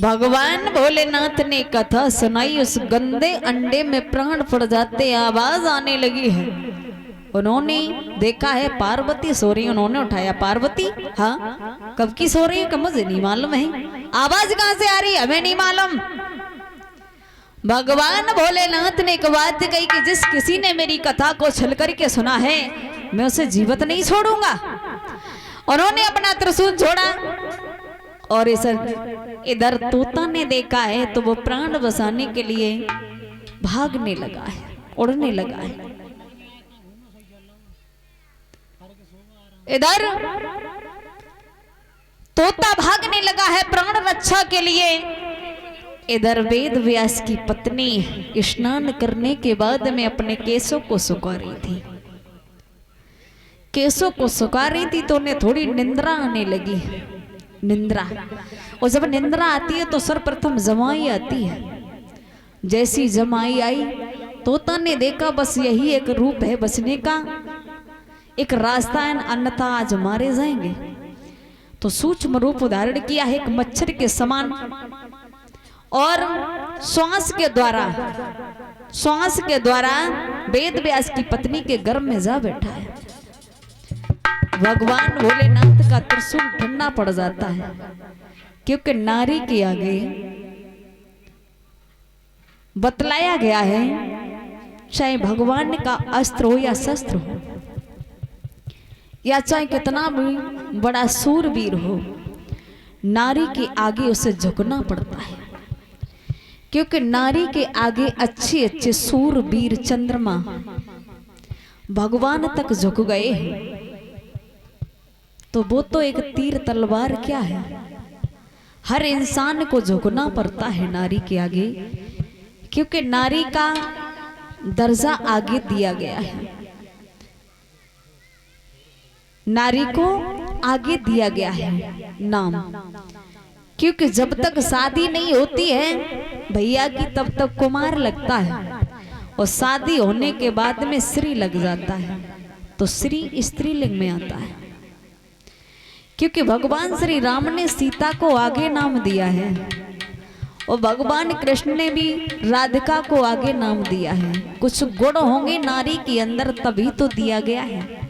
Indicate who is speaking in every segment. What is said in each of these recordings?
Speaker 1: भगवान भोलेनाथ ने कथा सुनाई। उस गंदे अंडे में प्राण पड़ जाते आवाज आने लगी है। उन्होंने देखा है पार्वती सो रही। उन्होंने उठाया, पार्वती हाँ कब की सो रही है? मुझे नहीं मालूम है, आवाज कहां से आ रही है हमें नहीं मालूम। भगवान भोलेनाथ ने एक बात कही कि जिस किसी ने मेरी कथा को छल करके सुना है मैं उसे जीवित नहीं छोड़ूंगा। उन्होंने अपना त्रिशूल छोड़ा और इधर तोता ने देखा है तो वो प्राण बचाने के लिए भागने लगा है, उड़ने लगा है। इधर तोता भागने लगा है प्राण रक्षा के लिए। इधर वेद व्यास की पत्नी स्नान करने के बाद में अपने केसों को सुखा रही थी। केसों को सुखा रही थी तो उन्हें थोड़ी निंद्रा आने लगी। निंद्रा, और जब निंद्रा आती है तो सर्वप्रथम जमाई आती है। जैसी जमाई आई तोता ने देखा बस यही एक रूप है बचने का, एक रास्ता है, अन्यथा आज मारे जाएंगे। तो सूक्ष्म रूप धारण किया है एक मच्छर के समान और श्वास के द्वारा वेद व्यास की पत्नी के गर्भ में जा बैठा है। भगवान भोलेनाथ का त्रिशूल ठंडा पड़ जाता है क्योंकि नारी के आगे बतलाया गया है चाहे भगवान का अस्त्र हो या शस्त्र हो या चाहे कितना भी बड़ा सूरवीर हो, नारी के आगे उसे झुकना पड़ता है। क्योंकि नारी के आगे अच्छे अच्छे सूरवीर चंद्रमा भगवान तक झुक गए हैं। तो वो तो एक तीर तलवार क्या है, हर इंसान को झुकना पड़ता है नारी के आगे, क्योंकि नारी का दर्जा आगे दिया गया है। नारी को आगे दिया गया है नाम, क्योंकि जब तक शादी नहीं होती है भैया की तब तक कुमार लगता है और शादी होने के बाद में श्री लग जाता है। तो श्री स्त्रीलिंग में आता है क्योंकि भगवान श्री राम ने सीता को आगे नाम दिया है और भगवान कृष्ण ने भी राधिका को आगे नाम दिया है। कुछ गुण होंगे नारी के अंदर तभी तो दिया गया है।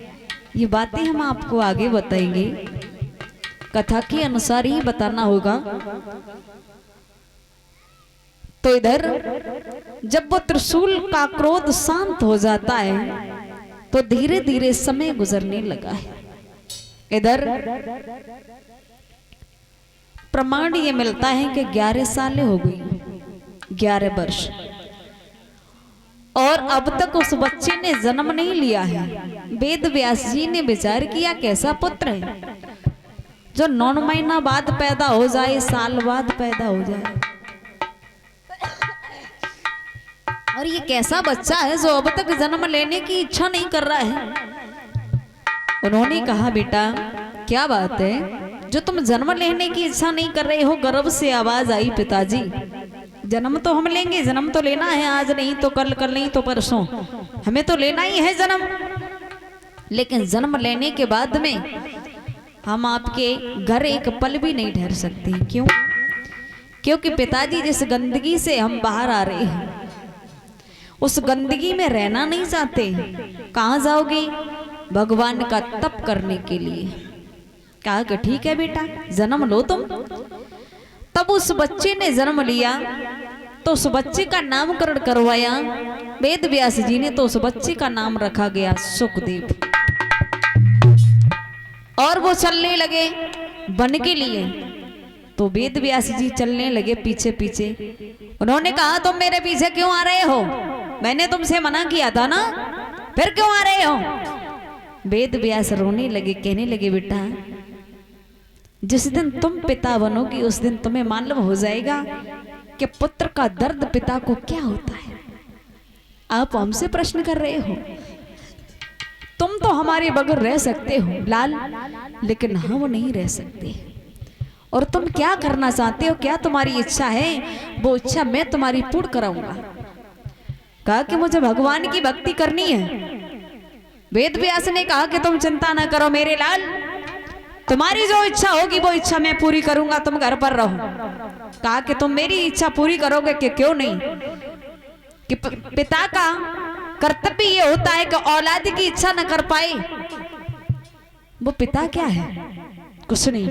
Speaker 1: ये बातें हम आपको आगे बताएंगे, कथा के अनुसार ही बताना होगा। तो इधर जब वो त्रिशूल का क्रोध शांत हो जाता है तो धीरे धीरे समय गुजरने लगा है। इधर प्रमाण ये मिलता है कि 11 साल हो गई, 11 वर्ष, और अब तक उस बच्चे ने जन्म नहीं लिया है। वेद व्यास जी ने विचार किया कैसा पुत्र है जो 9 महीना बाद पैदा हो जाए, साल बाद पैदा हो जाए, और ये कैसा बच्चा है जो अब तक जन्म लेने की इच्छा नहीं कर रहा है। उन्होंने कहा बेटा क्या बात है जो तुम जन्म लेने की इच्छा नहीं कर रहे हो? गर्भ से आवाज आई, पिताजी जन्म तो हम लेंगे, जन्म तो लेना है, आज नहीं तो कल, कल नहीं तो परसों, हमें तो लेना ही है जन्म। लेकिन जन्म लेने के बाद में हम आपके घर एक पल भी नहीं ठहर सकते। क्यों? क्योंकि पिताजी जिस गंदगी से हम बाहर आ रहे हैं उस गंदगी में रहना नहीं चाहते। कहाँ जाओगे? भगवान का तप करने के लिए। कहा कि ठीक है बेटा जन्म लो तुम। तब उस बच्चे ने जन्म लिया तो उस बच्चे का नामकरण करवाया वेद व्यास जी ने। तो उस बच्चे का नाम रखा गया सुखदेव। और वो चलने लगे वन के लिए। तो वेद व्यास जी चलने लगे पीछे पीछे। उन्होंने कहा तुम मेरे पीछे क्यों आ रहे हो? मैंने तुमसे मना किया था ना, फिर क्यों आ रहे हो? वेद व्यास रोने लगे, कहने लगे बेटा जिस दिन तुम पिता बनोगी उस दिन तुम्हें मालूम हो जाएगा कि पुत्र का दर्द पिता को क्या होता है। आप हमसे प्रश्न कर रहे हो? तुम तो हमारे बगैर रह सकते हो लाल, लेकिन हम नहीं रह सकते। और तुम क्या करना चाहते हो, क्या तुम्हारी इच्छा है? वो इच्छा मैं तुम्हारी पूर्ण कराऊंगा। कहा कि मुझे भगवान की भक्ति करनी है। वेद व्यास ने कहा कि तुम चिंता ना करो मेरे लाल, तुम्हारी जो इच्छा होगी वो इच्छा मैं पूरी करूंगा, तुम घर पर रहो। कहा कि तुम मेरी इच्छा पूरी करोगे कि क्यों नहीं। कि पिता का कर्तव्य ये होता है कि औलाद की इच्छा न कर पाए वो पिता क्या है, कुछ नहीं।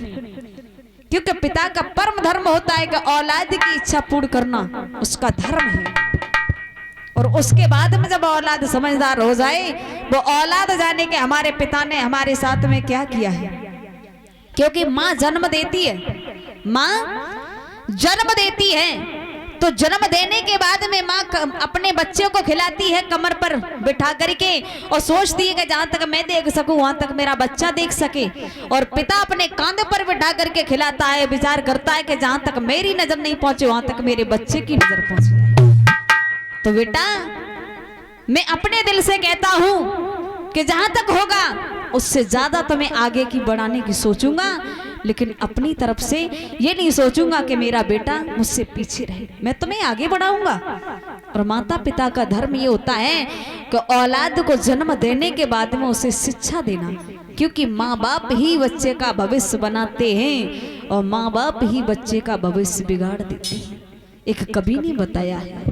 Speaker 1: क्योंकि पिता का परम धर्म होता है कि औलाद की इच्छा पूर्ण करना उसका धर्म है। और उसके बाद में जब औलाद समझदार हो जाए, वो औलाद जाने के हमारे पिता ने हमारे साथ में क्या किया है। क्योंकि माँ जन्म देती है, माँ जन्म देती है, तो जन्म देने के बाद में माँ अपने बच्चे को खिलाती है कमर पर बिठा करके, और सोचती है कि जहां तक मैं देख सकूं वहां तक मेरा बच्चा देख सके। और पिता अपने कांधे पर बिठा करके खिलाता है, विचार करता है कि जहां तक मेरी नजर नहीं पहुंचे वहां तक मेरे बच्चे की नजर पहुंच जाए। तो बेटा मैं अपने दिल से कहता हूं कि जहां तक होगा उससे ज्यादा तो मैं आगे की बढ़ाने की सोचूंगा, लेकिन अपनी तरफ से ये नहीं सोचूंगा कि मेरा बेटा मुझसे पीछे रहे, मैं तुम्हें आगे बढ़ाऊंगा। और माता पिता का धर्म ये होता है कि औलाद को जन्म देने के बाद में उसे शिक्षा देना, क्योंकि माँ बाप ही बच्चे का भविष्य बनाते हैं और माँ बाप ही बच्चे का भविष्य बिगाड़ देते हैं। एक कवि ने बताया है,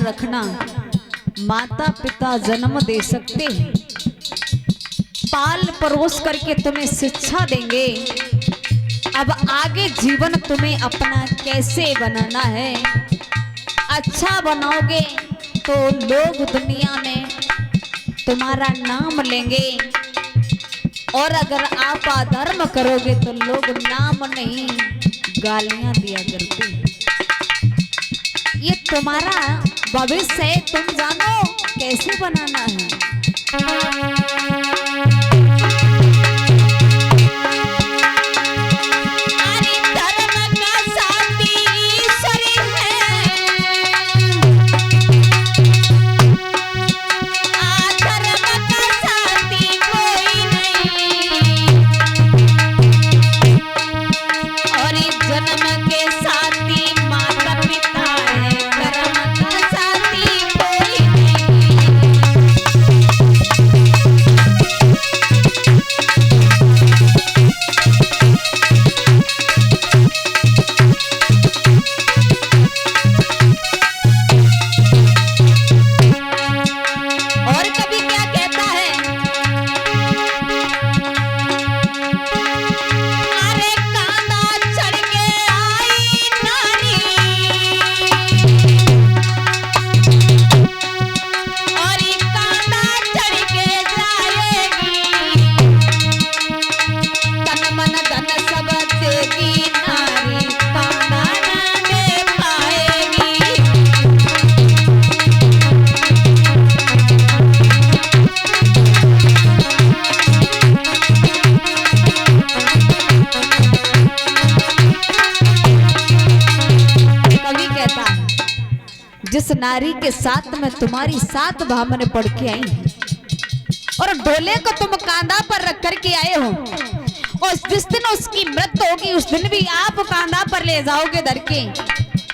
Speaker 1: रखना माता पिता जन्म दे सकते हैं, पाल परोस करके तुम्हें शिक्षा देंगे। अब आगे जीवन तुम्हें अपना कैसे बनाना है, अच्छा बनाओगे तो लोग दुनिया में तुम्हारा नाम लेंगे, और अगर आप अधर्म करोगे तो लोग नाम नहीं गालियां दिया करते हैं। ये तुम्हारा भविष्य है, तुम जानो कैसे बनाना है। जिस नारी के साथ में तुम्हारी 7 भावने पढ़ के आई हैं, और ढोले को तुम कांधा पर रख कर के आए हो, और जिस दिन उसकी मृत्यु होगी उस दिन भी आप कांधा पर ले जाओगे धर के,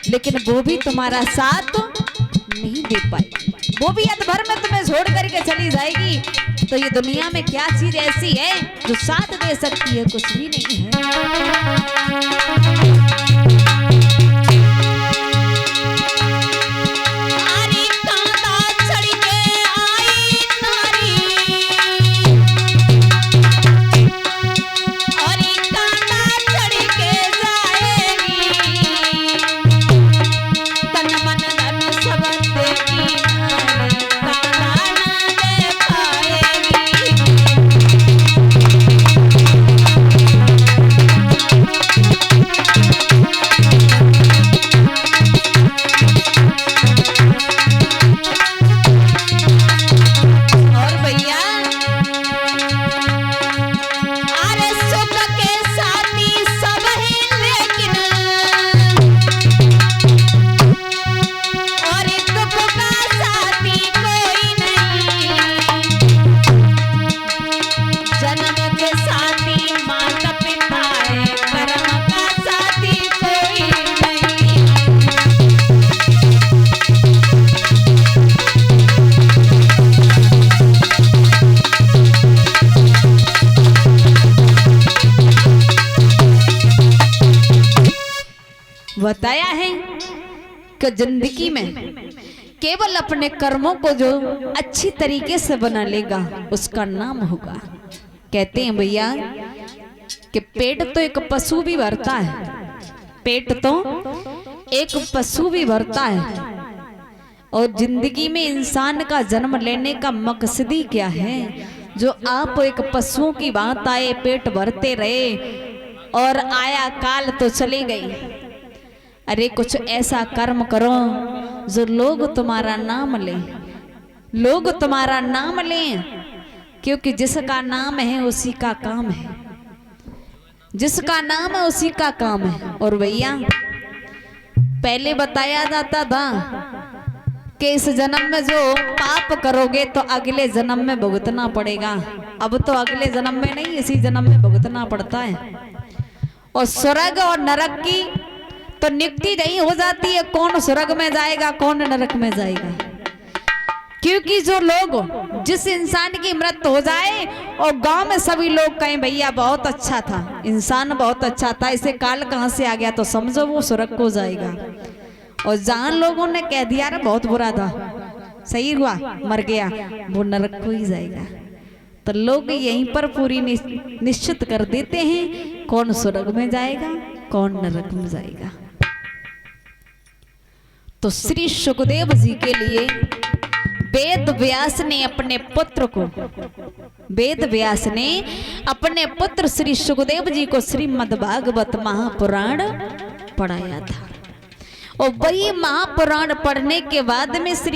Speaker 1: लेकिन वो भी तुम्हारा साथ नहीं दे पाएगी, वो भी अधभर में तुम्हें छोड़ करके चली जाएगी। तो ये दुनिया में क्या चीज ऐसी है जो साथ दे सकती है? कुछ भी नहीं है। बताया है कि जिंदगी में केवल अपने कर्मों को जो अच्छी तरीके से बना लेगा उसका नाम होगा। कहते हैं भैया कि पेट तो एक पशु भी भरता है, पेट तो एक पशु भी भरता है, और जिंदगी में इंसान का जन्म लेने का मकसद ही क्या है? जो आप एक पशुओं की बात आए, पेट भरते रहे और आया काल तो चली गई। अरे कुछ ऐसा कर्म करो जो लोग तुम्हारा नाम लें, लोग तुम्हारा नाम लें, क्योंकि जिसका नाम है उसी का काम है, जिसका नाम है उसी का काम है। और भैया पहले बताया जाता था कि इस जन्म में जो पाप करोगे तो अगले जन्म में भुगतना पड़ेगा। अब तो अगले जन्म में नहीं, इसी जन्म में भुगतना पड़ता है। और स्वर्ग और नरक की तो नियुक्ति नहीं हो जाती है, कौन स्वर्ग में जाएगा कौन नरक में जाएगा। क्योंकि जो लोग, जिस इंसान की मृत्यु हो जाए और गांव में सभी लोग कहें भैया बहुत अच्छा था, इंसान बहुत अच्छा था, इसे काल कहां से आ गया, तो समझो वो स्वर्ग को जाएगा। और जहां लोगों ने कह दिया रे बहुत बुरा था, सही हुआ मर गया, वो नरक को ही जाएगा। तो लोग यहीं पर पूरी निश्चित कर देते हैं कौन स्वर्ग में जाएगा कौन नरक में जाएगा। तो श्री सुखदेव जी के लिए वेद व्यास ने अपने पुत्र को, वेद व्यास ने अपने पुत्र श्री सुखदेव जी को श्रीमद्भागवत महापुराण पढ़ाया था। और वही महापुराण पढ़ने के बाद में श्री